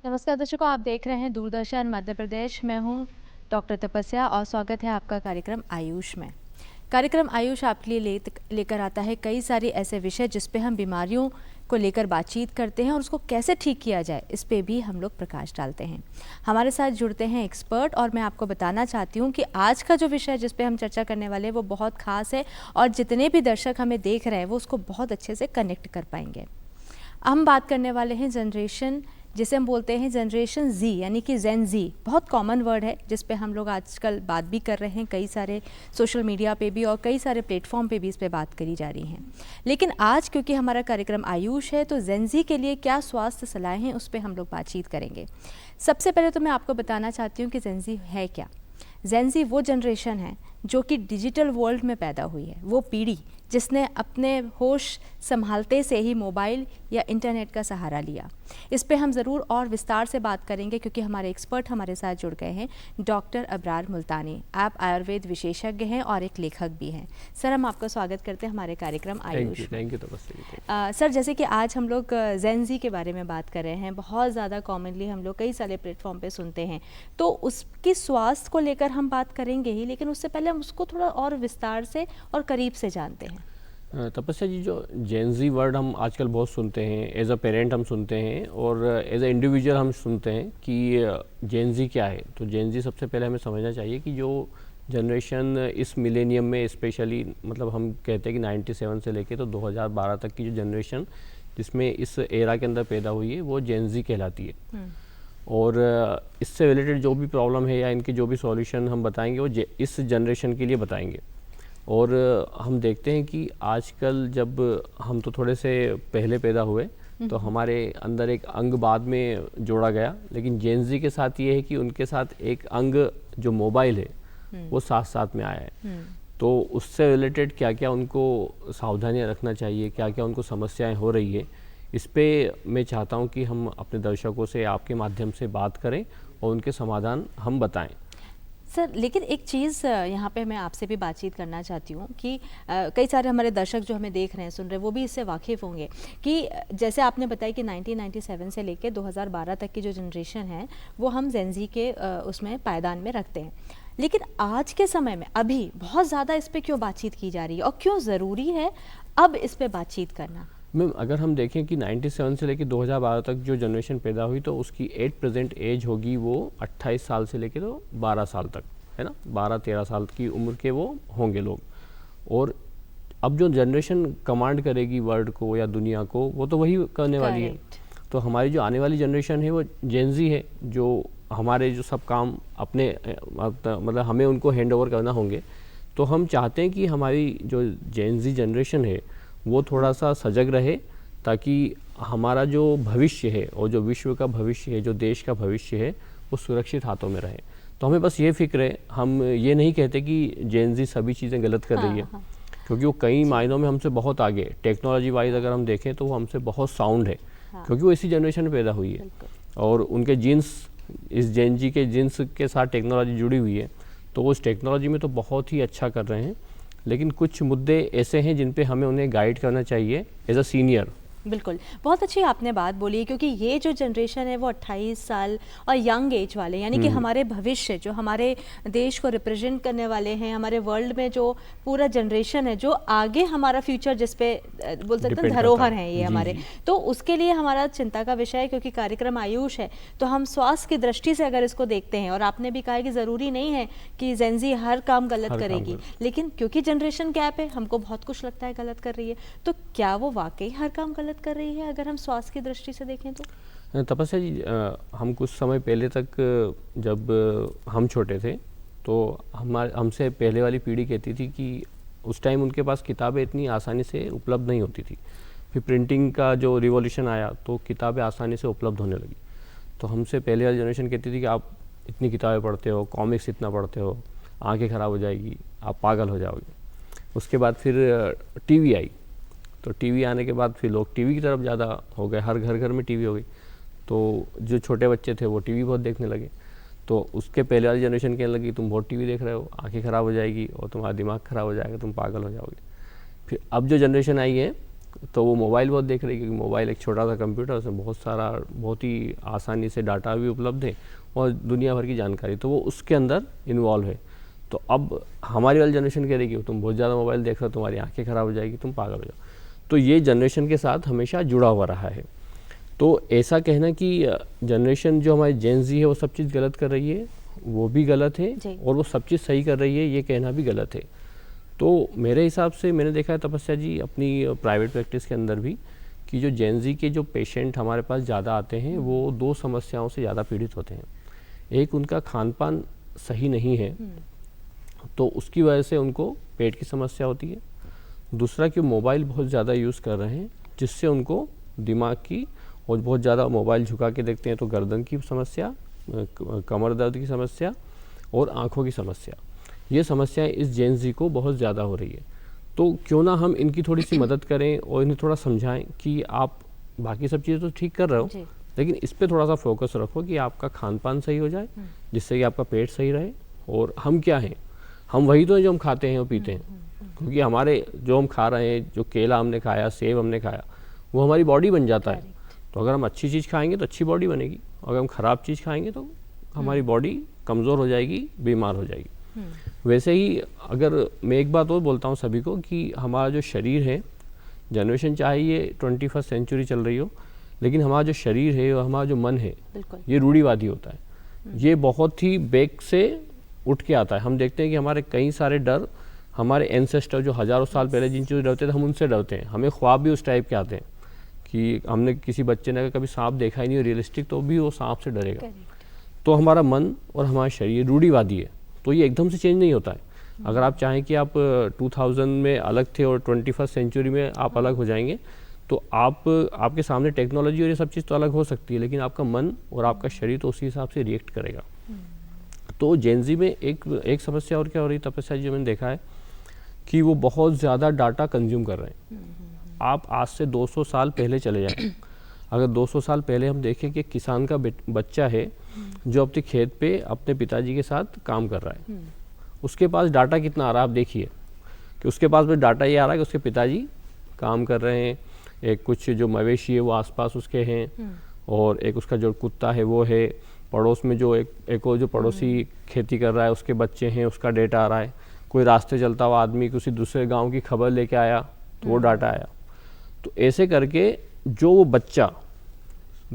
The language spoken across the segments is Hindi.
नमस्कार दर्शकों, आप देख रहे हैं दूरदर्शन मध्य प्रदेश। मैं हूं डॉक्टर तपस्या और स्वागत है आपका कार्यक्रम आयुष में। कार्यक्रम आयुष आपके लिए लेकर आता है कई सारे ऐसे विषय जिस पे हम बीमारियों को लेकर बातचीत करते हैं और उसको कैसे ठीक किया जाए इस पे भी हम लोग प्रकाश डालते हैं। हमारे साथ जुड़ते हैं एक्सपर्ट और मैं आपको बताना चाहती हूँ कि आज का जो विषय जिस पे हम चर्चा करने वाले हैं वो बहुत खास है और जितने भी दर्शक हमें देख रहे हैं वो उसको बहुत अच्छे से कनेक्ट कर पाएंगे। हम बात करने वाले हैं जनरेशन, जिसे हम बोलते हैं जनरेशन जी, यानी कि जेन जी। बहुत कॉमन वर्ड है जिस पे हम लोग आजकल बात भी कर रहे हैं, कई सारे सोशल मीडिया पे भी और कई सारे प्लेटफॉर्म पे भी इस पे बात करी जा रही हैं। लेकिन आज क्योंकि हमारा कार्यक्रम आयुष है तो जेन जी के लिए क्या स्वास्थ्य सलाहें हैं उस पर हम लोग बातचीत करेंगे। सबसे पहले तो मैं आपको बताना चाहती हूँ कि जेन जी है क्या। जेन जी वो जनरेशन है जो कि डिजिटल वर्ल्ड में पैदा हुई है, वो पीढ़ी जिसने अपने होश संभालते से ही मोबाइल या इंटरनेट का सहारा लिया। इस पे हम ज़रूर और विस्तार से बात करेंगे क्योंकि हमारे एक्सपर्ट हमारे साथ जुड़ गए हैं। डॉक्टर अबरार मुल्तानी, आप आयुर्वेद विशेषज्ञ हैं और एक लेखक भी हैं। सर, हम आपका स्वागत करते हैं हमारे कार्यक्रम आयुष। थैंक यू तपस्या। सर, जैसे कि आज हम लोग जेन जी के बारे में बात कर रहे हैं, बहुत ज़्यादा कॉमनली हम लोग कई सारे प्लेटफॉर्म पे सुनते हैं, तो उसकी स्वास्थ्य को लेकर हम बात करेंगे ही, लेकिन उससे पहले हम उसको थोड़ा और विस्तार से और करीब से जानते हैं। तपस्या जी, जो जेन जी वर्ड हम आजकल बहुत सुनते हैं, एज अ पेरेंट हम सुनते हैं और एज अ इंडिविजुअल हम सुनते हैं कि जेन जी क्या है। तो जेन जी सबसे पहले हमें समझना चाहिए कि जो जनरेशन इस मिलेनियम में स्पेशली, मतलब हम कहते हैं कि 97 से लेके तो 2012 तक की जो जनरेशन जिसमें इस एरा के अंदर पैदा हुई है वो जेन जी कहलाती है। और इससे रिलेटेड जो भी प्रॉब्लम है या इनके जो भी सॉल्यूशन हम बताएंगे वो इस जनरेशन के लिए बताएंगे। और हम देखते हैं कि आजकल जब हम तो थोड़े से पहले पैदा हुए तो हमारे अंदर एक अंग बाद में जोड़ा गया, लेकिन जेन जी के साथ ये है कि उनके साथ एक अंग जो मोबाइल है वो साथ साथ में आया है। तो उससे रिलेटेड क्या क्या उनको सावधानियां रखना चाहिए, क्या क्या उनको समस्याएं हो रही है, इस पे मैं चाहता हूं कि हम अपने दर्शकों से आपके माध्यम से बात करें और उनके समाधान हम बताएं। सर, लेकिन एक चीज़ यहाँ पे मैं आपसे भी बातचीत करना चाहती हूँ कि कई सारे हमारे दर्शक जो हमें देख रहे हैं, सुन रहे हैं, वो भी इससे वाकिफ़ होंगे कि जैसे आपने बताया कि 1997 से लेके 2012 तक की जो जनरेशन है वो हम जेन जी के उसमें पायदान में रखते हैं। लेकिन आज के समय में अभी बहुत ज़्यादा इस पर क्यों बातचीत की जा रही है और क्यों ज़रूरी है अब इस पर बातचीत करना? मैम, अगर हम देखें कि 97 से लेकर 2012 तक जो जनरेशन पैदा हुई तो उसकी एट प्रेजेंट एज होगी वो 28 साल से लेकर तो 12 साल तक, है ना, 12-13 साल की उम्र के वो होंगे लोग। और अब जो जनरेशन कमांड करेगी वर्ल्ड को या दुनिया को वो तो वही करने वाली है। तो हमारी जो आने वाली जनरेशन है वो जेन जी है, जो हमारे जो सब काम अपने मतलब हमें उनको हैंड ओवर करना होंगे। तो हम चाहते हैं कि हमारी जो जेन जी जनरेशन है वो थोड़ा सा सजग रहे ताकि हमारा जो भविष्य है और जो विश्व का भविष्य है, जो देश का भविष्य है, वो सुरक्षित हाथों में रहे। तो हमें बस ये फिक्र है, हम ये नहीं कहते कि जेन जी सभी चीज़ें गलत कर रही है, क्योंकि वो कई मायनों में हमसे बहुत आगे, टेक्नोलॉजी वाइज अगर हम देखें तो वो हमसे बहुत साउंड है, क्योंकि वो इसी जनरेशन में पैदा हुई है और उनके जीन्स, इस जेन जी के जीन्स के साथ टेक्नोलॉजी जुड़ी हुई है। तो वो उस टेक्नोलॉजी में तो बहुत ही अच्छा कर रहे हैं, लेकिन कुछ मुद्दे ऐसे हैं जिन पे हमें उन्हें गाइड करना चाहिए एज अ सीनियर। बिल्कुल, बहुत अच्छी आपने बात बोली है क्योंकि ये जो जनरेशन है वो 28 साल और यंग एज वाले, यानी कि हमारे भविष्य, जो हमारे देश को रिप्रेजेंट करने वाले हैं, हमारे वर्ल्ड में जो पूरा जनरेशन है, जो आगे हमारा फ्यूचर जिस पे बोल सकते हैं धरोहर है ये हमारे, तो उसके लिए हमारा चिंता का विषय है। क्योंकि कार्यक्रम आयुष है तो हम स्वास्थ्य की दृष्टि से अगर इसको देखते हैं, और आपने भी कहा कि ज़रूरी नहीं है कि जेन जी हर काम गलत करेगी, लेकिन क्योंकि जनरेशन गैप है, हमको बहुत कुछ लगता है गलत कर रही है, तो क्या वो वाकई हर काम गलत कर रही है अगर हम स्वास्थ्य की दृष्टि से देखें तो? तपस्या जी, हम कुछ समय पहले तक जब हम छोटे थे तो हमसे पहले वाली पीढ़ी कहती थी कि उस टाइम उनके पास किताबें इतनी आसानी से उपलब्ध नहीं होती थी। फिर प्रिंटिंग का जो रिवॉल्यूशन आया तो किताबें आसानी से उपलब्ध होने लगी। तो हमसे पहले वाली जनरेशन कहती थी कि आप इतनी किताबें पढ़ते हो, कॉमिक्स इतना पढ़ते हो, आंखें ख़राब हो जाएगी, आप पागल हो जाओगे। उसके बाद फिर टीवी आई, तो टीवी आने के बाद फिर लोग टीवी की तरफ ज़्यादा हो गए, हर घर घर में टीवी हो गई। तो जो छोटे बच्चे थे वो टीवी बहुत देखने लगे। तो उसके पहले वाली जनरेशन कहने लगी तुम बहुत टीवी देख रहे हो, आंखें ख़राब हो जाएगी और तुम्हारा दिमाग ख़राब हो जाएगा, तुम पागल हो जाओगे। फिर अब जो जनरेशन आई है तो वो मोबाइल बहुत देख रही है, क्योंकि मोबाइल एक छोटा सा कंप्यूटर, उसमें बहुत ही आसानी से डाटा भी उपलब्ध है और दुनिया भर की जानकारी, तो वो उसके अंदर इन्वॉल्व है। तो अब हमारी वाली जनरेशन कह रही कि तुम बहुत ज़्यादा मोबाइल देख रहे हो, तुम्हारी आंखें ख़राब हो जाएगी, तुम पागल हो जाओ। तो ये जनरेशन के साथ हमेशा जुड़ा हुआ रहा है। तो ऐसा कहना कि जनरेशन जो हमारी जेन ज़ी है वो सब चीज़ गलत कर रही है, वो भी गलत है, और वो सब चीज़ सही कर रही है, ये कहना भी गलत है। तो मेरे हिसाब से मैंने देखा है तपस्या जी अपनी प्राइवेट प्रैक्टिस के अंदर भी कि जो जेन ज़ी के जो पेशेंट हमारे पास ज़्यादा आते हैं वो 2 समस्याओं से ज़्यादा पीड़ित होते हैं। एक, उनका खान पान सही नहीं है, तो उसकी वजह से उनको पेट की समस्या होती है। दूसरा कि मोबाइल बहुत ज़्यादा यूज़ कर रहे हैं, जिससे उनको दिमाग की, और बहुत ज़्यादा मोबाइल झुका के देखते हैं तो गर्दन की समस्या, कमर दर्द की समस्या और आँखों की समस्या, ये समस्याएं इस जेन ज़ी को बहुत ज़्यादा हो रही है। तो क्यों ना हम इनकी थोड़ी सी मदद करें और इन्हें थोड़ा समझाएं कि आप बाकी सब चीज़ें तो ठीक कर रहे हो, लेकिन इस पे थोड़ा सा फोकस रखो कि आपका खान पान सही हो जाए, जिससे कि आपका पेट सही रहे। और हम क्या हैं, हम वही तो हैं जो हम खाते हैं और पीते हैं, क्योंकि हमारे जो हम खा रहे हैं, जो केला हमने खाया, सेब हमने खाया, वो हमारी बॉडी बन जाता है। तो अगर हम अच्छी चीज़ खाएंगे तो अच्छी बॉडी बनेगी, अगर हम ख़राब चीज़ खाएंगे तो हमारी बॉडी कमज़ोर हो जाएगी, बीमार हो जाएगी। वैसे ही अगर मैं एक बात और बोलता हूँ सभी को कि हमारा जो शरीर है, जनरेशन चाहे ये 21वीं सेंचुरी चल रही हो, लेकिन हमारा जो शरीर है और हमारा जो मन है, ये रूढ़िवादी होता है। ये बहुत ही बेक से उठ के आता है। हम देखते हैं कि हमारे कई सारे डर, हमारे एंसेस्टर जो हज़ारों साल पहले जिन चीज़ों से डरते थे, हम उनसे डरते हैं। हमें ख्वाब भी उस टाइप के आते हैं कि हमने किसी बच्चे ने कभी सांप देखा ही नहीं रियलिस्टिक, तो भी वो सांप से डरेगा। तो हमारा मन और हमारा शरीर रूढ़िवादी है, तो ये एकदम से चेंज नहीं होता है। अगर आप चाहें कि आप 2000 में अलग थे और 21वीं सेंचुरी में आप अलग हो जाएंगे, तो आपके सामने टेक्नोलॉजी और ये सब चीज़ तो अलग हो सकती है, लेकिन आपका मन और आपका शरीर तो उसी हिसाब से रिएक्ट करेगा। तो जेन ज़ी में एक समस्या और क्या हो रही है तपस्या जी, मैंने देखा है कि वो बहुत ज़्यादा डाटा कंज्यूम कर रहे हैं। आप आज से 200 साल पहले चले जाएं, अगर 200 साल पहले हम देखें कि किसान का बच्चा है जो अपने खेत पे अपने पिताजी के साथ काम कर रहा है, उसके पास डाटा कितना आ रहा है आप देखिए, कि उसके पास भी डाटा ये आ रहा है कि उसके पिताजी काम कर रहे हैं, एक कुछ जो मवेशी है वो आसपास उसके हैं, और एक उसका जो कुत्ता है वो है, पड़ोस में जो एक और जो पड़ोसी खेती कर रहा है उसके बच्चे हैं, उसका डेटा आ रहा है। कोई रास्ते चलता हुआ आदमी किसी दूसरे गांव की खबर लेके आया तो वो डाटा आया। तो ऐसे करके जो वो बच्चा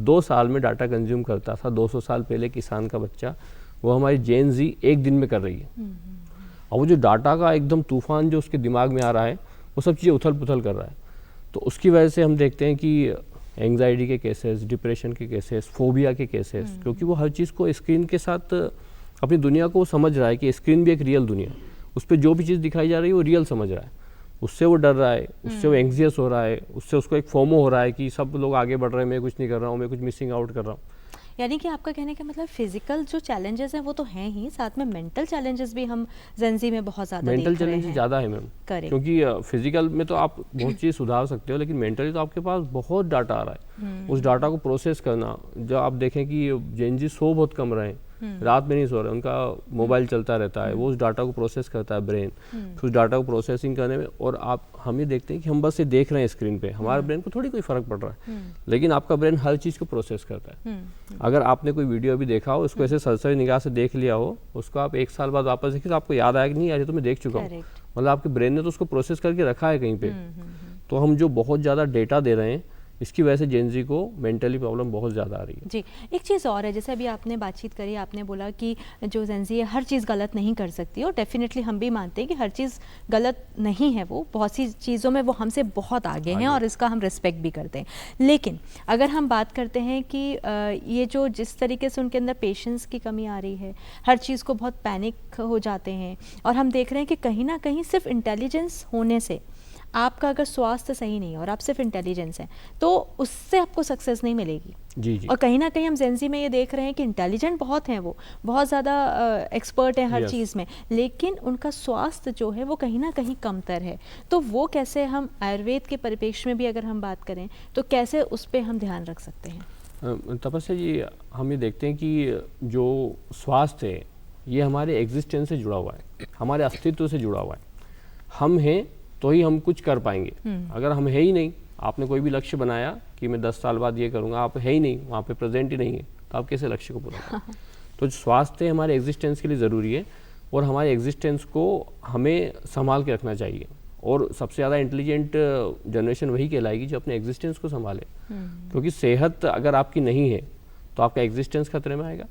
2 साल में डाटा कंज्यूम करता था, 200 साल पहले किसान का बच्चा, वो हमारी जेन ज़ी एक दिन में कर रही है। और वो जो डाटा का एकदम तूफान जो उसके दिमाग में आ रहा है, वो सब चीज़ें उथल पुथल कर रहा है। तो उसकी वजह से हम देखते हैं कि एंग्जाइटी के केसेस, डिप्रेशन के केसेस, फोबिया के केसेस, क्योंकि वो हर चीज़ को स्क्रीन के साथ अपनी दुनिया को समझ रहा है कि स्क्रीन भी एक रियल दुनिया, उस पर जो भी चीज़ दिखाई जा रही है वो रियल समझ रहा है, उससे वो डर रहा है, उससे वो एंग्जियस हो रहा है, उससे उसको एक फोमो हो रहा है कि सब लोग आगे बढ़ रहे हैं, मैं कुछ नहीं कर रहा हूँ, मैं कुछ मिसिंग आउट कर रहा हूँ। यानी कि आपका कहने का मतलब फिजिकल जो चैलेंजेस हैं वो तो हैं ही, साथ में मेंटल चैलेंजेस भी हम जेन ज़ी में बहुत ज़्यादा मेंटल चैलेंजेस ज़्यादा है मैम, क्योंकि फिजिकल में तो आप बहुत चीज़ सुधार सकते हो, लेकिन मेंटली तो आपके पास बहुत डाटा आ रहा है। उस डाटा को प्रोसेस करना, जो आप देखें कि जेन ज़ी सो बहुत कम रहे हैं, रात में नहीं सो रहे, उनका मोबाइल चलता रहता है, वो उस डाटा को प्रोसेस करता है ब्रेन, फिर उस डाटा को प्रोसेसिंग करने में, और हम ये देखते हैं कि हम बस ये देख रहे हैं स्क्रीन पे, हमारे ब्रेन को थोड़ी कोई फर्क पड़ रहा है, लेकिन आपका ब्रेन हर चीज़ को प्रोसेस करता है। अगर आपने कोई वीडियो भी देखा हो, उसको ऐसे सरसरी निगाह से देख लिया हो, उसको आप 1 साल बाद वापस देखिए तो आपको याद आया कि नहीं यार ये तो मैं देख चुका हूँ, मतलब आपके ब्रेन ने तो उसको प्रोसेस करके रखा है कहीं पे। तो हम जो बहुत ज़्यादा डेटा दे रहे हैं, इसकी वजह से जेन ज़ी को मेंटली प्रॉब्लम बहुत ज़्यादा आ रही है। जी, एक चीज़ और है, जैसे अभी आपने बातचीत करी, आपने बोला कि जो जेन ज़ी है हर चीज़ गलत नहीं कर सकती, और डेफिनेटली हम भी मानते हैं कि हर चीज़ गलत नहीं है, वो बहुत सी चीज़ों में वो हमसे बहुत आगे हैं और इसका हम रिस्पेक्ट भी करते हैं। लेकिन अगर हम बात करते हैं कि ये जो जिस तरीके से उनके अंदर पेशेंस की कमी आ रही है, हर चीज़ को बहुत पैनिक हो जाते हैं, और हम देख रहे हैं कि कहीं ना कहीं सिर्फ इंटेलिजेंस होने से, आपका अगर स्वास्थ्य सही नहीं है और आप सिर्फ इंटेलिजेंस हैं, तो उससे आपको सक्सेस नहीं मिलेगी। जी। और कहीं ना कहीं हम जेन ज़ी में ये देख रहे हैं कि इंटेलिजेंट बहुत हैं, वो बहुत ज़्यादा एक्सपर्ट हैं हर चीज़ में, लेकिन उनका स्वास्थ्य जो है वो कहीं ना कहीं कमतर है। तो वो कैसे, हम आयुर्वेद के परिप्रेक्ष्य में भी अगर हम बात करें तो कैसे उस पर हम ध्यान रख सकते हैं? तपस्या जी, हम ये देखते हैं कि जो स्वास्थ्य है ये हमारे एग्जिस्टेंस से जुड़ा हुआ है, हमारे अस्तित्व से जुड़ा हुआ है। हम हैं तो ही हम कुछ कर पाएंगे, अगर हम है ही नहीं, आपने कोई भी लक्ष्य बनाया कि मैं 10 साल बाद ये करूँगा, आप है ही नहीं वहाँ पे, प्रेजेंट ही नहीं है, तो आप कैसे लक्ष्य को पूरा करें? तो स्वास्थ्य हमारे एग्जिस्टेंस के लिए ज़रूरी है और हमारे एग्जिस्टेंस को हमें संभाल के रखना चाहिए। और सबसे ज़्यादा इंटेलिजेंट जनरेशन वही कहलाएगी जो अपने एग्जिस्टेंस को संभाले, क्योंकि सेहत अगर आपकी नहीं है तो आपका एग्जिस्टेंस खतरे में आएगा।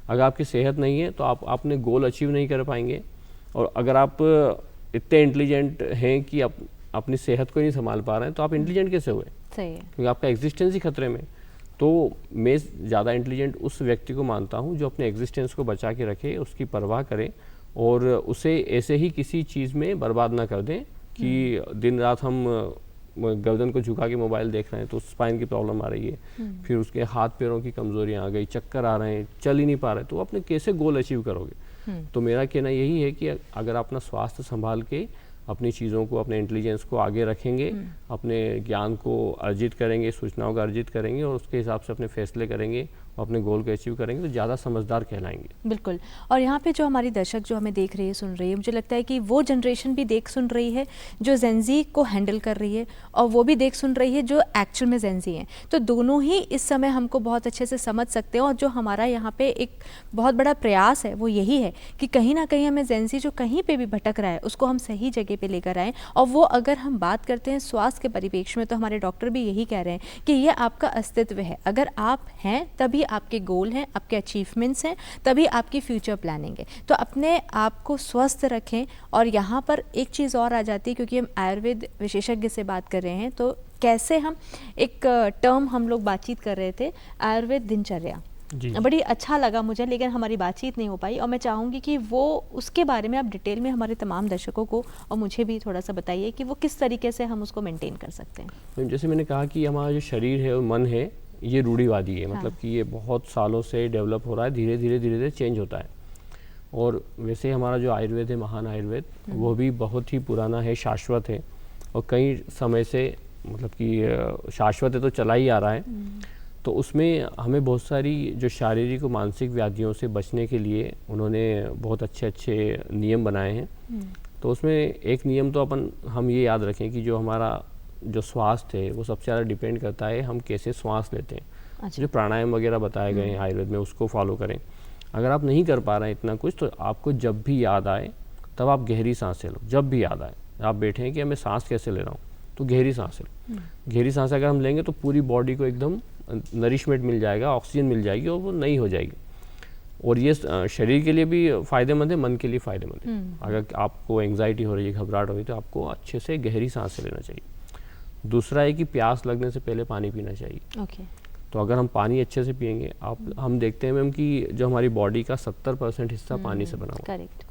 अगर आपकी सेहत नहीं है तो आप अपने गोल अचीव नहीं कर पाएंगे। और अगर आप इतने इंटेलिजेंट हैं कि आप अपनी सेहत को नहीं संभाल पा रहे हैं तो आप इंटेलिजेंट कैसे हुए? सही है, क्योंकि आपका एग्जिस्टेंस ही खतरे में। तो मैं ज़्यादा इंटेलिजेंट उस व्यक्ति को मानता हूँ जो अपने एग्जिस्टेंस को बचा के रखे, उसकी परवाह करे और उसे ऐसे ही किसी चीज़ में बर्बाद ना कर दें कि दिन रात हम गर्दन को झुका के मोबाइल देख रहे हैं तो स्पाइन की प्रॉब्लम आ रही है, फिर उसके हाथ पैरों की कमजोरियां आ गई, चक्कर आ रहे हैं, चल ही नहीं पा रहे, तो अपने कैसे गोल अचीव करोगे? तो मेरा कहना यही है कि अगर अपना स्वास्थ्य संभाल के अपनी चीज़ों को, अपने इंटेलिजेंस को आगे रखेंगे, अपने ज्ञान को अर्जित करेंगे, सूचनाओं का अर्जित करेंगे और उसके हिसाब से अपने फैसले करेंगे और अपने गोल को अचीव करेंगे तो ज़्यादा समझदार कहलाएंगे। बिल्कुल। और यहाँ पे जो हमारी दर्शक जो हमें देख रही है, सुन रही है, मुझे लगता है कि वो जनरेशन भी देख सुन रही है जो जेंजी को हैंडल कर रही है और वो भी देख सुन रही है जो एक्चुअल में जेंजी हैं। तो दोनों ही इस समय हमको बहुत अच्छे से समझ सकते हैं और जो हमारा यहाँ पे एक बहुत बड़ा प्रयास है वो यही है कि कहीं ना कहीं हमें जेंजी जो कहीं पे भी भटक रहा है उसको हम सही जगह पे लेकर आएँ। और वो अगर हम बात करते हैं स्वास्थ्य के परिप्रेक्ष्य में तो हमारे डॉक्टर भी यही कह रहे हैं कि ये आपका अस्तित्व है। अगर आप हैं तभी आपके गोल हैं, आपके अचीवमेंट्स हैं, तभी आपकी फ्यूचर प्लानिंग है। तो अपने आप को स्वस्थ रखें। और यहाँ पर एक चीज़ और आ जाती है, क्योंकि हम आयुर्वेद विशेषज्ञ से बात कर रहे हैं, तो कैसे हम एक टर्म हम लोग बातचीत कर रहे थे, आयुर्वेद दिनचर्या, बड़ी अच्छा लगा मुझे, लेकिन हमारी बातचीत नहीं हो पाई और मैं चाहूँगी कि वो उसके बारे में आप डिटेल में हमारे तमाम दर्शकों को और मुझे भी थोड़ा सा बताइए कि वो किस तरीके से हम उसको मेंटेन कर सकते हैं। तो जैसे मैंने कहा कि हमारा जो शरीर है और मन है ये रूढ़िवादी है, मतलब कि ये बहुत सालों से डेवलप हो रहा है, धीरे धीरे चेंज होता है। और वैसे हमारा जो आयुर्वेद है, महान आयुर्वेद, वो भी बहुत ही पुराना है, शाश्वत है और कई समय से मतलब कि शाश्वत है तो चला ही आ रहा है। तो उसमें हमें बहुत सारी जो शारीरिक और मानसिक व्याधियों से बचने के लिए उन्होंने बहुत अच्छे अच्छे नियम बनाए हैं। तो उसमें एक नियम तो हम ये याद रखें कि जो हमारा जो स्वास्थ्य है वो सबसे ज़्यादा डिपेंड करता है हम कैसे श्वास लेते हैं। अच्छा। जो प्राणायाम वगैरह बताए गए हैं आयुर्वेद में उसको फॉलो करें। अगर आप नहीं कर पा रहे हैं इतना कुछ तो आपको जब भी याद आए तब आप गहरी सांसें लो। जब भी याद आए, आप बैठे हैं कि मैं सांस कैसे ले रहा हूँ, तो गहरी सांसें लो। गहरी सांसें अगर हम लेंगे तो पूरी बॉडी को एकदम नरिशमेंट मिल जाएगा, ऑक्सीजन मिल जाएगी और वो नई हो जाएगी। और ये शरीर के लिए भी फ़ायदेमंद है, मन के लिए फ़ायदेमंद है। अगर आपको एंग्जाइटी हो रही है, घबराहट हो रही है, तो आपको अच्छे से गहरी सांसें लेना चाहिए। दूसरा है कि प्यास लगने से पहले पानी पीना चाहिए। ओके। तो अगर हम पानी अच्छे से पिएंगे, हम देखते हैं मैम कि जो हमारी बॉडी का 70% हिस्सा पानी से बना हुआ है। करेक्ट।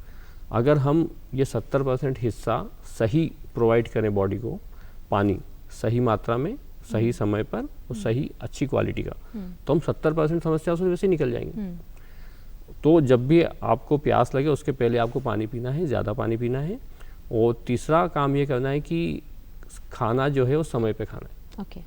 अगर हम ये 70% हिस्सा सही प्रोवाइड करें बॉडी को, पानी सही मात्रा में, सही समय पर और सही अच्छी क्वालिटी का, तो हम 70% समस्या से वैसे निकल जाएंगे। तो जब भी आपको प्यास लगे उसके पहले आपको पानी पीना है, ज़्यादा पानी पीना है। और तीसरा काम ये करना है कि खाना जो है वो समय पे खाना है। ओके।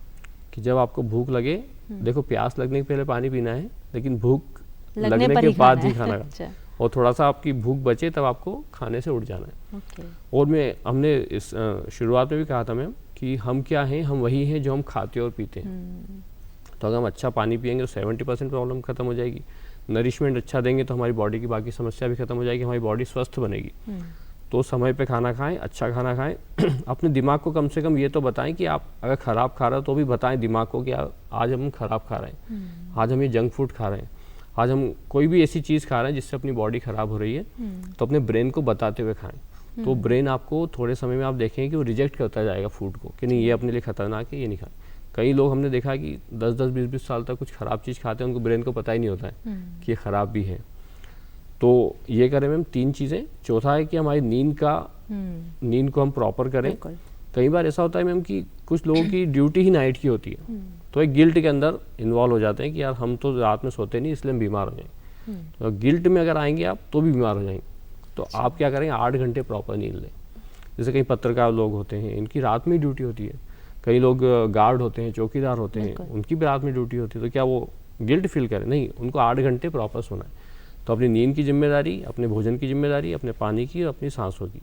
कि जब आपको भूख लगे, देखो प्यास लगने के पहले पानी पीना है, लेकिन भूख लगने पर के ही बाद खाना ही है। खाना अच्छा। और थोड़ा सा आपकी भूख बचे तब आपको खाने से उठ जाना है। ओके। और हमने इस शुरुआत में भी कहा था मैम कि हम क्या हैं, हम वही हैं जो हम खाते और पीते हैं। तो अगर हम अच्छा पानी पिएंगे तो 70% प्रॉब्लम खत्म हो जाएगी। नरिशमेंट अच्छा देंगे तो हमारी बॉडी की बाकी समस्या भी खत्म हो जाएगी, हमारी बॉडी स्वस्थ बनेगी। तो समय पे खाना खाएं, अच्छा खाना खाएं। अपने दिमाग को कम से कम ये तो बताएं कि आप अगर ख़राब खा रहे हो तो भी बताएं दिमाग को कि आज हम ख़राब खा रहे हैं, आज हम ये जंक फूड खा रहे हैं, आज हम कोई भी ऐसी चीज़ खा रहे हैं जिससे अपनी बॉडी ख़राब हो रही है। तो अपने ब्रेन को बताते हुए खाएं। तो ब्रेन आपको थोड़े समय में आप देखेंगे कि वो रिजेक्ट करता जाएगा फूड को कि नहीं ये अपने लिए खतरनाक है, ये नहीं खाएं। कई लोग हमने देखा है कि 10-10, 20-20 साल तक कुछ ख़राब चीज़ खाते हैं, उनको ब्रेन को पता ही नहीं होता है कि ये ख़राब भी है। तो ये करें मैम 3 चीज़ें। चौथा है कि हमारी नींद को हम प्रॉपर करें। कई बार ऐसा होता है मैम कि कुछ लोगों की ड्यूटी ही नाइट की होती है, तो एक गिल्ट के अंदर इन्वॉल्व हो जाते हैं कि यार हम तो रात में सोते नहीं इसलिए हम बीमार हो जाएंगे। तो गिल्ट में अगर आएंगे आप तो भी बीमार हो जाएंगे। तो आप क्या करेंगे, 8 घंटे प्रॉपर नींद लें। जैसे कई पत्रकार लोग होते हैं, इनकी रात में ही ड्यूटी होती है। कई लोग गार्ड होते हैं, चौकीदार होते हैं, उनकी भी रात में ड्यूटी होती है। तो क्या वो गिल्ट फील करें? नहीं, उनको 8 घंटे प्रॉपर सोना है। तो अपनी नींद की जिम्मेदारी, अपने भोजन की जिम्मेदारी, अपने पानी की और अपनी सांसों की,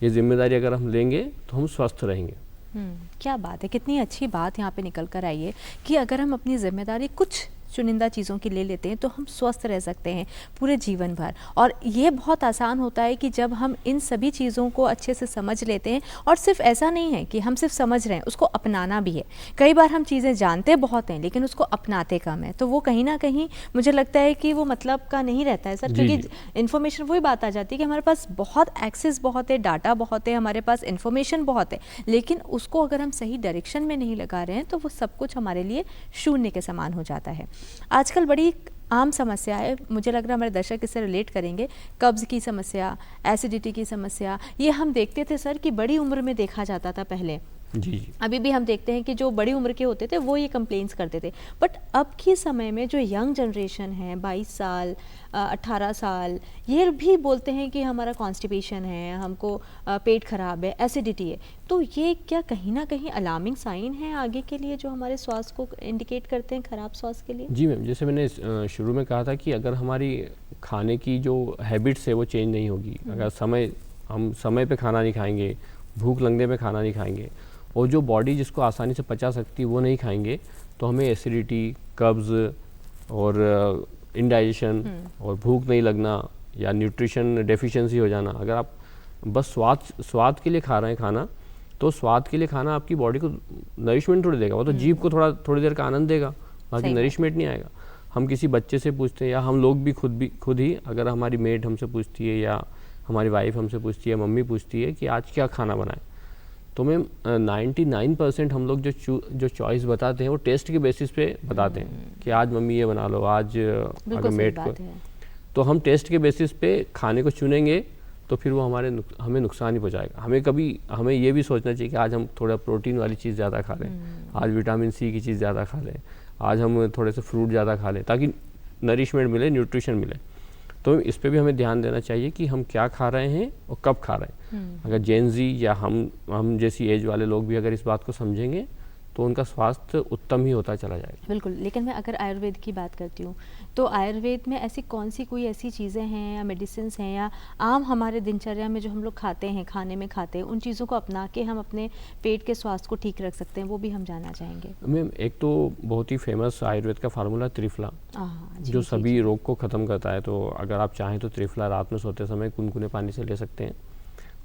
ये जिम्मेदारी अगर हम लेंगे तो हम स्वस्थ रहेंगे। क्या बात है, कितनी अच्छी बात यहाँ पे निकल कर आई है कि अगर हम अपनी जिम्मेदारी कुछ चुनिंदा चीज़ों की ले लेते हैं तो हम स्वस्थ रह सकते हैं पूरे जीवन भर। और ये बहुत आसान होता है कि जब हम इन सभी चीज़ों को अच्छे से समझ लेते हैं, और सिर्फ ऐसा नहीं है कि हम सिर्फ समझ रहे हैं, उसको अपनाना भी है। कई बार हम चीज़ें जानते बहुत हैं लेकिन उसको अपनाते कम है, तो वो कहीं ना कहीं मुझे लगता है कि वो मतलब का नहीं रहता है सर, क्योंकि इन्फॉर्मेशन वही बात आ जाती है कि हमारे पास बहुत एक्सेस बहुत है, डाटा बहुत है, हमारे पास इन्फॉर्मेशन बहुत है, लेकिन उसको अगर हम सही डायरेक्शन में नहीं लगा रहे हैं तो वो सब कुछ हमारे लिए शून्य के समान हो जाता है। आजकल बड़ी आम समस्या है, मुझे लग रहा है हमारे दर्शक इससे रिलेट करेंगे, कब्ज़ की समस्या, एसिडिटी की समस्या। ये हम देखते थे सर कि बड़ी उम्र में देखा जाता था पहले, जी। अभी भी हम देखते हैं कि जो बड़ी उम्र के होते थे वो ये कंप्लेंट्स करते थे। बट अब के समय में जो यंग जनरेशन है, 22 साल 18 साल, ये भी बोलते हैं कि हमारा कॉन्स्टिपेशन है, हमको पेट खराब है, एसिडिटी है। तो ये क्या कहीं ना कहीं अलार्मिंग साइन है आगे के लिए जो हमारे स्वास्थ्य को इंडिकेट करते हैं, खराब स्वास्थ्य के लिए? जी मैम, जैसे मैंने शुरू में कहा था कि अगर हमारी खाने की जो हैबिट्स है वो चेंज नहीं होगी, अगर हम समय पे खाना नहीं खाएंगे, भूख लगने पे खाना नहीं खाएंगे, और जो बॉडी जिसको आसानी से पचा सकती है वो नहीं खाएंगे, तो हमें एसिडिटी, कब्ज़ और इंडाइजेशन और भूख नहीं लगना या न्यूट्रिशन डेफिशिएंसी हो जाना। अगर आप बस स्वाद के लिए खा रहे हैं खाना, तो स्वाद के लिए खाना आपकी बॉडी को नरिशमेंट थोड़ी देगा, वो तो जीभ को थोड़ी देर का आनंद देगा, बाकी नरिशमेंट नहीं आएगा। हम किसी बच्चे से पूछते हैं या हम लोग भी खुद ही अगर हमारी मेड हमसे पूछती है या हमारी वाइफ हमसे पूछती है, मम्मी पूछती है कि आज क्या खाना बनाएं, तो मैम 99% हम लोग जो चॉइस बताते हैं वो टेस्ट के बेसिस पे बताते हैं कि आज मम्मी ये बना लो, आज अगर मेड को, तो हम टेस्ट के बेसिस पे खाने को चुनेंगे तो फिर वो हमें नुकसान ही पहुंचाएगा। हमें ये भी सोचना चाहिए कि आज हम थोड़ा प्रोटीन वाली चीज़ ज़्यादा खा लें, आज विटामिन सी की चीज़ ज़्यादा खा लें, आज हम थोड़े से फ्रूट ज़्यादा खा लें ताकि नरिशमेंट मिले, न्यूट्रिशन मिले। तो इस पे भी हमें ध्यान देना चाहिए कि हम क्या खा रहे हैं और कब खा रहे हैं। अगर जेन ज़ी या हम जैसी एज वाले लोग भी अगर इस बात को समझेंगे तो उनका स्वास्थ्य उत्तम ही होता चला जाएगा। बिल्कुल। लेकिन मैं अगर आयुर्वेद की बात करती हूँ तो आयुर्वेद में ऐसी कौन सी कोई ऐसी चीज़ें हैं या मेडिसिन्स हैं या आम हमारे दिनचर्या में जो हम लोग खाते हैं, खाने में खाते हैं, उन चीज़ों को अपना के हम अपने पेट के स्वास्थ्य को ठीक रख सकते हैं, वो भी हम जानना चाहेंगे। मैम, एक तो बहुत ही फेमस आयुर्वेद का फार्मूला त्रिफला, जो सभी रोग को ख़त्म करता है। तो अगर आप चाहें तो त्रिफला रात में सोते समय गुनगुने पानी से ले सकते हैं।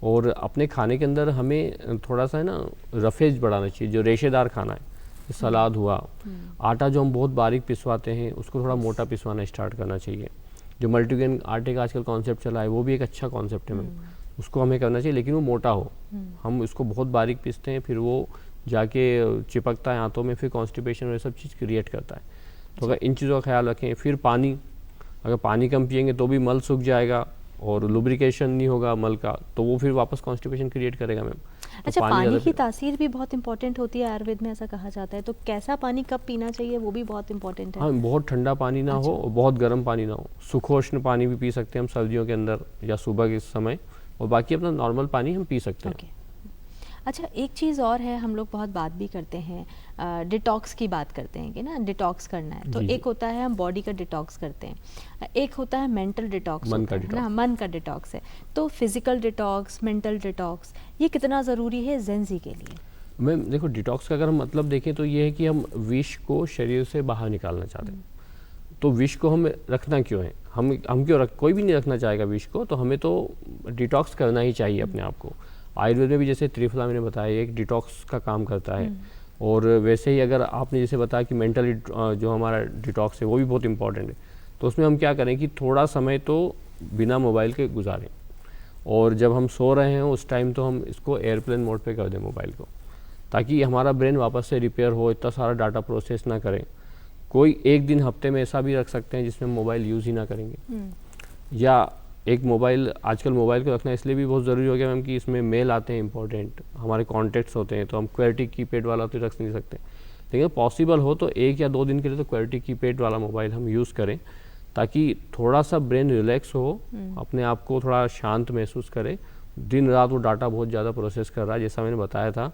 और अपने खाने के अंदर हमें थोड़ा सा है ना रफेज बढ़ाना चाहिए। जो रेशेदार खाना है, सलाद हुआ, आटा जो हम बहुत बारीक पिसवाते हैं उसको थोड़ा मोटा पिसवाना स्टार्ट करना चाहिए। जो मल्टीग्रेन आटे का आजकल कॉन्सेप्ट चला है वो भी एक अच्छा कॉन्सेप्ट है मैम, उसको हमें करना चाहिए, लेकिन वो मोटा हो। हम उसको बहुत बारीक पीसते हैं, फिर वो जाके चिपकता है आंतों में, फिर कॉन्स्टिपेशन और ये सब चीज़ क्रिएट करता है। तो अगर इन चीज़ों का ख्याल रखें। फिर पानी, अगर पानी कम पिएंगे तो भी मल सूख जाएगा और लुब्रिकेशन नहीं होगा मल का, तो वो फिर वापस कॉन्स्टिपेशन क्रिएट करेगा मैम। अच्छा, पानी की तासीर भी बहुत इंपॉर्टेंट होती है आयुर्वेद में, ऐसा कहा जाता है। तो कैसा पानी कब पीना चाहिए वो भी बहुत इंपॉर्टेंट है। हाँ, बहुत ठंडा पानी ना हो और बहुत गर्म पानी ना हो। सुखोष्ण पानी भी पी सकते हैं हम सर्दियों के अंदर या सुबह के समय, और बाकी अपना नॉर्मल पानी हम पी सकते हैं। अच्छा, एक चीज़ और है, हम लोग बहुत बात भी करते हैं, डिटॉक्स की बात करते हैं कि ना डिटॉक्स करना है। तो एक होता है हम बॉडी का डिटॉक्स करते हैं, एक होता है मेंटल डिटॉक्स, मन का डिटॉक्स है। तो फिजिकल डिटॉक्स, मेंटल डिटॉक्स, ये कितना ज़रूरी है जेंजी के लिए? मैम देखो, डिटॉक्स का अगर हम मतलब देखें तो ये है कि हम विष को शरीर से बाहर निकालना चाहते हैं। तो विष को हम रखना क्यों है, हम क्यों कोई भी नहीं रखना चाहेगा विष को, तो हमें तो डिटॉक्स करना ही चाहिए अपने आप को। आयुर्वेद में भी जैसे त्रिफला मैंने बताया एक डिटॉक्स का काम करता है, और वैसे ही अगर आपने जैसे बताया कि मेंटली जो हमारा डिटॉक्स है वो भी बहुत इंपॉर्टेंट है। तो उसमें हम क्या करें कि थोड़ा समय तो बिना मोबाइल के गुजारें, और जब हम सो रहे हैं उस टाइम तो हम इसको एयरप्लेन मोड पे कर दें मोबाइल को, ताकि हमारा ब्रेन वापस से रिपेयर हो, इतना सारा डाटा प्रोसेस ना करें। कोई एक दिन हफ्ते में ऐसा भी रख सकते हैं जिसमें मोबाइल यूज़ ही ना करेंगे। या एक मोबाइल, आजकल मोबाइल को रखना इसलिए भी बहुत ज़रूरी हो गया मैम कि इसमें मेल आते हैं इंपॉर्टेंट, हमारे कॉन्टैक्ट्स होते हैं, तो हम क्वालिटी कीपैड वाला तो रख नहीं सकते। लेकिन पॉसिबल हो तो 1 या 2 दिन के लिए तो क्वालिटी कीपैड वाला मोबाइल हम यूज़ करें, ताकि थोड़ा सा ब्रेन रिलैक्स हो, अपने आप को थोड़ा शांत महसूस करे। दिन रात वो डाटा बहुत ज़्यादा प्रोसेस कर रहा है। जैसा मैंने बताया था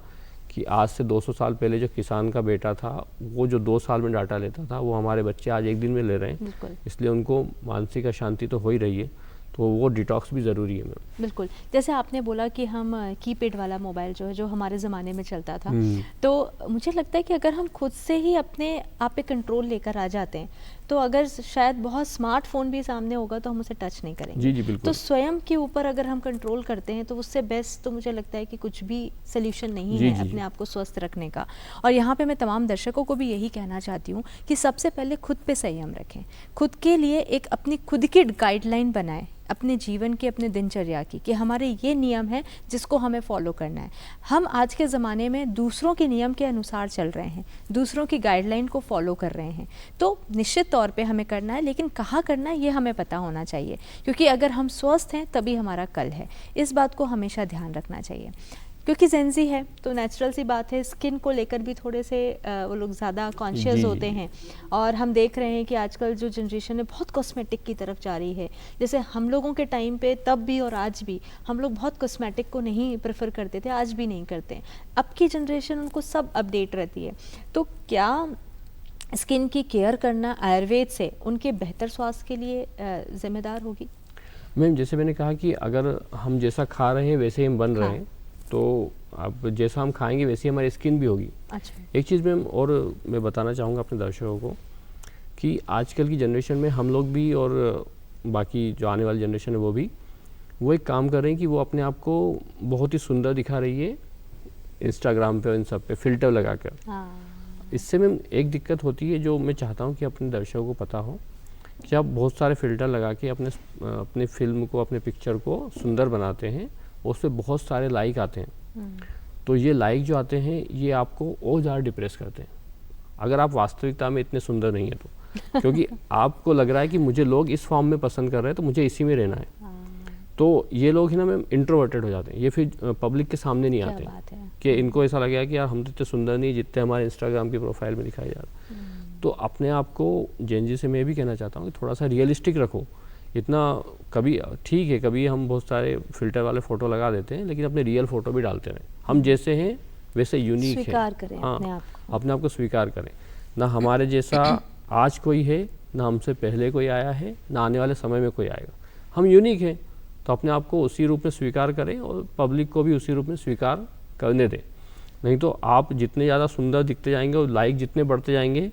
कि आज से 200 साल पहले जो किसान का बेटा था वो जो 2 साल में डाटा लेता था, वो हमारे बच्चे आज 1 दिन में ले रहे हैं। इसलिए उनको मानसिक अशांति तो हो ही रही है। तो वो डिटॉक्स भी ज़रूरी है मैम। बिल्कुल, जैसे आपने बोला कि हम कीपैड वाला मोबाइल जो है, जो हमारे ज़माने में चलता था, हम्म। तो मुझे लगता है कि अगर हम खुद से ही अपने आप पे कंट्रोल लेकर आ जाते हैं, तो अगर शायद बहुत स्मार्टफोन भी सामने होगा तो हम उसे टच नहीं करेंगे। जी जी तो बिल्कुल। स्वयं के ऊपर अगर हम कंट्रोल करते हैं तो उससे बेस्ट तो मुझे लगता है कि कुछ भी सोल्यूशन नहीं जी, है जी, अपने जी। आप को स्वस्थ रखने का। और यहाँ पे मैं तमाम दर्शकों को भी यही कहना चाहती हूँ कि सबसे पहले खुद पे संयम रखें, खुद के लिए एक अपनी खुद की गाइडलाइन बनाएं अपने जीवन की, अपने दिनचर्या की, कि हमारे ये नियम है जिसको हमें फॉलो करना है। हम आज के ज़माने में दूसरों के नियम के अनुसार चल रहे हैं, दूसरों की गाइडलाइन को फॉलो कर रहे हैं, तो निश्चित तौर पे हमें करना है, लेकिन कहाँ करना है ये हमें पता होना चाहिए, क्योंकि अगर हम स्वस्थ हैं तभी हमारा कल है। इस बात को हमेशा ध्यान रखना चाहिए। क्योंकि जेंजी है तो नेचुरल सी बात है, स्किन को लेकर भी थोड़े से वो लोग ज़्यादा जी, कॉन्शियस जी, होते जी। हैं। और हम देख रहे हैं कि आजकल जो जनरेशन है बहुत कॉस्मेटिक की तरफ जा रही है। जैसे हम लोगों के टाइम पे तब भी और आज भी हम लोग बहुत कॉस्मेटिक को नहीं प्रेफर करते थे, आज भी नहीं करते। अब की जनरेशन उनको सब अपडेट रहती है। तो क्या स्किन की केयर करना आयुर्वेद से उनके बेहतर स्वास्थ्य के लिए जिम्मेदार होगी? मैम जैसे मैंने कहा कि अगर हम जैसा खा रहे हैं वैसे ही हम बन रहे हाँ। हैं, तो अब जैसा हम खाएंगे वैसी हमारी स्किन भी होगी। अच्छा। एक चीज़ मैम और मैं बताना चाहूँगा अपने दर्शकों को कि आजकल की जनरेशन में हम लोग भी और बाकी जो आने वाली जनरेशन है वो एक काम कर रहे हैं कि वो अपने आप को बहुत ही सुंदर दिखा रही है इंस्टाग्राम पे और इन सब पे फ़िल्टर लगा कर। हाँ। इससे मैम एक दिक्कत होती है जो मैं चाहता हूँ कि अपने दर्शकों को पता हो कि आप बहुत सारे फ़िल्टर लगा के अपने फ़िल्म को, अपने पिक्चर को सुंदर बनाते हैं, उस पर बहुत सारे लाइक आते हैं। तो ये लाइक जो आते हैं ये आपको और ज़्यादा डिप्रेस करते हैं अगर आप वास्तविकता में इतने सुंदर नहीं है तो क्योंकि आपको लग रहा है कि मुझे लोग इस फॉर्म में पसंद कर रहे हैं तो मुझे इसी में रहना है। तो ये लोग ही ना मैम इंट्रोवर्टेड हो जाते हैं, ये फिर पब्लिक के सामने नहीं आते हैं कि इनको ऐसा लगेगा कि यार हम तो इतने सुंदर नहीं जितने हमारे इंस्टाग्राम की प्रोफाइल में दिखाई जा रहा है। तो अपने आप को जेनजी से मैं भी कहना चाहता हूँ कि थोड़ा सा रियलिस्टिक रखो। इतना कभी ठीक है, कभी हम बहुत सारे फिल्टर वाले फ़ोटो लगा देते हैं, लेकिन अपने रियल फ़ोटो भी डालते रहें। हम जैसे हैं वैसे यूनिक है। स्वीकार करें हाँ, अपने आप को स्वीकार करें। ना हमारे जैसा आज कोई है, ना हमसे पहले कोई आया है, ना आने वाले समय में कोई आएगा। हम यूनिक हैं, तो अपने आप को उसी रूप में स्वीकार करें और पब्लिक को भी उसी रूप में स्वीकार करने दें। नहीं तो आप जितने ज़्यादा सुंदर दिखते जाएंगे और लाइक जितने बढ़ते जाएंगे,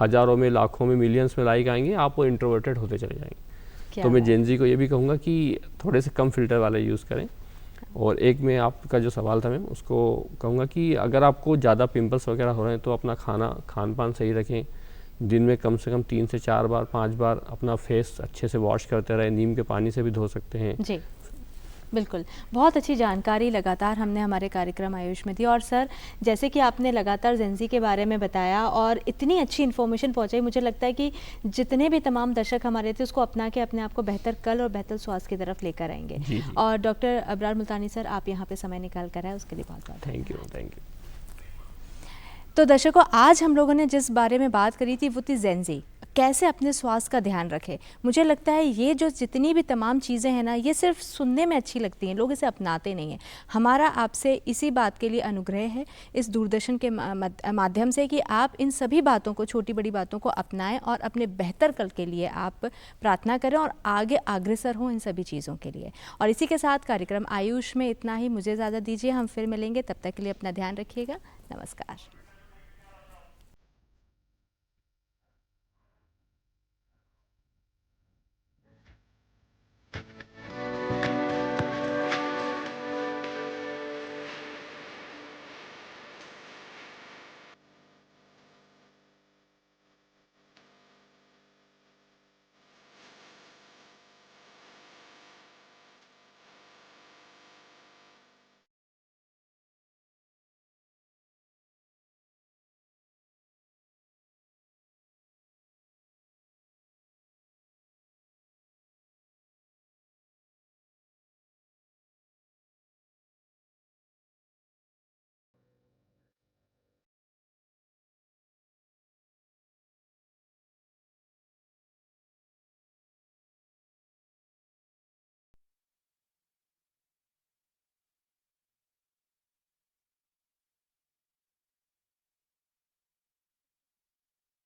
हज़ारों में, लाखों में, मिलियंस में लाइक आएंगे, आप वो इंट्रोवर्टेड होते चले जाएंगे। तो मैं जेनजी को ये भी कहूँगा कि थोड़े से कम फिल्टर वाले यूज़ करें। और एक मैं आपका जो सवाल था मैम उसको कहूँगा कि अगर आपको ज़्यादा पिंपल्स वगैरह हो रहे हैं तो अपना खान पान सही रखें। दिन में कम से कम 3 से 4 बार 5 बार अपना फेस अच्छे से वॉश करते रहें, नीम के पानी से भी धो सकते हैं। जी बिल्कुल, बहुत अच्छी जानकारी लगातार हमने हमारे कार्यक्रम आयुष में दी। और सर, जैसे कि आपने लगातार जेंजी के बारे में बताया और इतनी अच्छी इन्फॉर्मेशन पहुंचाई, मुझे लगता है कि जितने भी तमाम दर्शक हमारे थे उसको अपना के अपने आप को बेहतर कल और बेहतर स्वास्थ्य की तरफ लेकर आएंगे। जी, जी। और डॉक्टर अबरार मुल्तानी सर, आप यहाँ पे समय निकाल कर आए उसके लिए बहुत बहुत थैंक यू। तो दर्शकों, आज हम लोगों ने जिस बारे में बात करी थी वो थी जेंजी, कैसे अपने स्वास्थ्य का ध्यान रखें। मुझे लगता है ये जो जितनी भी तमाम चीज़ें हैं ना, ये सिर्फ सुनने में अच्छी लगती हैं, लोग इसे अपनाते नहीं हैं। हमारा आपसे इसी बात के लिए अनुग्रह है इस दूरदर्शन के माध्यम से कि आप इन सभी बातों को, छोटी बड़ी बातों को अपनाएं और अपने बेहतर कल के लिए आप प्रार्थना करें और आगे अग्रसर हों इन सभी चीज़ों के लिए। और इसी के साथ कार्यक्रम आयुष में इतना ही। मुझे ज़्यादा दीजिए, हम फिर मिलेंगे, तब तक के लिए अपना ध्यान रखिएगा। नमस्कार।